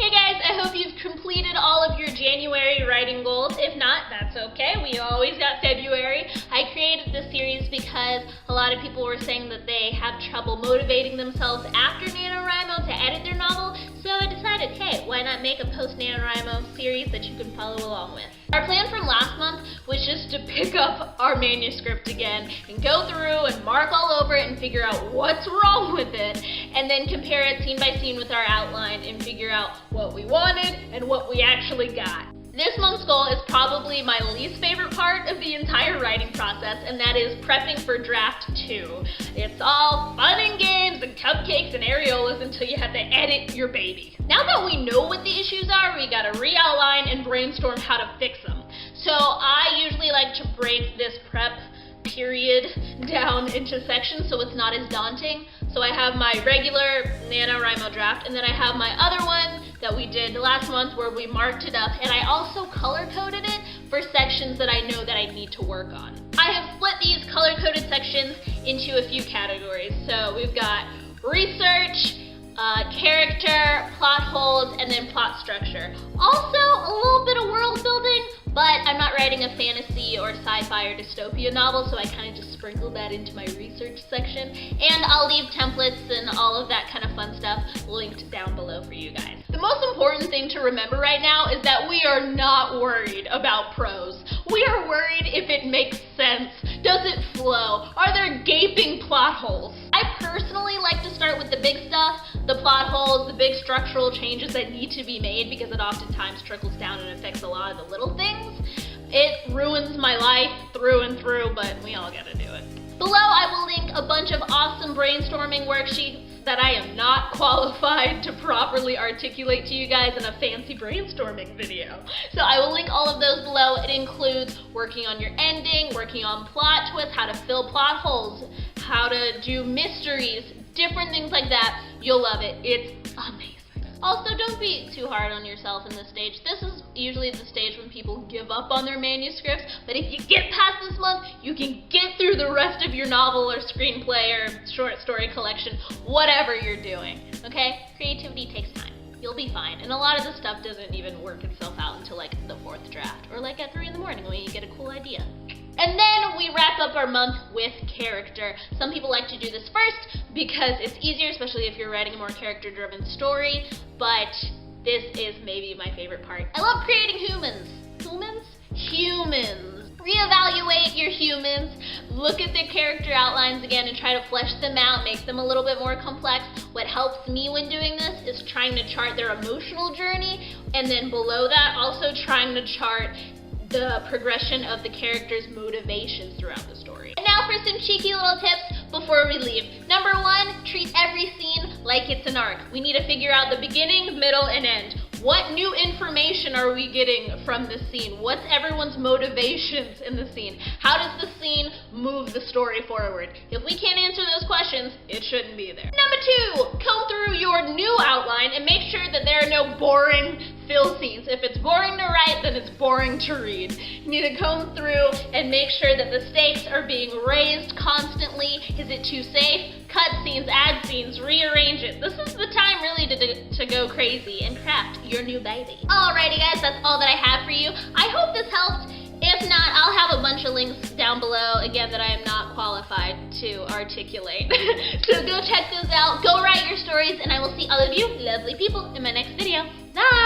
Hey guys, I hope you've completed all of your January writing goals. If not, that's okay. We always got February. I created this series because a lot of people were saying that they have trouble motivating themselves after NaNoWRIMO to edit their novel, so I decided, hey, why not make a post-NaNoWRIMO series that you can follow along with. Our plan from last month was just to pick up our manuscript again and go through and mark all over it and figure out what's wrong with it, and then compare it scene by scene with our outline and figure out what we wanted and what we actually got. This month's goal is probably my least favorite part of the entire writing process, and that is prepping for draft 2. It's all fun and games and cupcakes and areolas until you have to edit your baby. Now that we know what the issues are, we gotta re-outline and brainstorm how to fix them. So I usually like to break this prep period down into sections so it's not as daunting. So I have my regular NaNoWRIMO draft, and then I have my other one that we did last month where we marked it up, and I also color-coded it for sections that I know that I need to work on. I have split these color-coded sections into a few categories. So we've got research, character, plot holes, and then plot structure. Also a little bit of world building, but I'm not writing a fantasy or sci-fi or dystopia novel, so I kind of just sprinkled that into my research section. And I'll leave templates and all of that kind of fun stuff linked down below for you guys. The most important thing to remember right now is that we are not worried about prose. We are worried if it makes sense. Does it flow? Are there gaping plot holes? I personally like to start with the big stuff, the plot holes, the big structural changes that need to be made, because it oftentimes trickles down and affects a lot of the little things. It ruins my life through and through, but we all gotta do it. Below I will link a bunch of awesome brainstorming worksheets that I am not qualified to properly articulate to you guys in a fancy brainstorming video. So I will link all of those below. It includes working on your ending, working on plot twists, how to fill plot holes, how to do mysteries, different things like that. You'll love it. It's amazing. Also, don't be too hard on yourself in this stage. This is usually the stage when people give up on their manuscripts, but if you get past this month, you can get through the rest of your novel or screenplay or short story collection, whatever you're doing, okay? Creativity takes time. You'll be fine. And a lot of the stuff doesn't even work itself out until like the 4th draft, or like at 3 in the morning when you get a cool idea. And then we wrap up our month with character. Some people like to do this first because it's easier, especially if you're writing a more character-driven story, but this is maybe my favorite part. I love creating humans. Humans. Reevaluate your humans, look at their character outlines again and try to flesh them out, make them a little bit more complex. What helps me when doing this is trying to chart their emotional journey, and then below that also trying to chart the progression of the character's motivations throughout the story. And now for some cheeky little tips before we leave. Number 1, treat every scene like it's an arc. We need to figure out the beginning, middle, and end. What new information are we getting from the scene? What's everyone's motivations in the scene? How does the scene move the story forward? If we can't answer those questions, it shouldn't be there. Number 2, comb through your new outline and make sure that there are no boring fill scenes. If it's boring to write, then it's boring to read. You need to comb through and make sure that the stakes are being raised constantly. Is it too safe? Cut scenes, add scenes, rearrange it. This is the time really to go crazy and craft your new baby. Alrighty guys, that's all that I have for you. I hope this helped. If not, I'll have a bunch of links down below, again, that I am not qualified to articulate. So go check those out, go write your stories, and I will see all of you lovely people in my next video. Bye!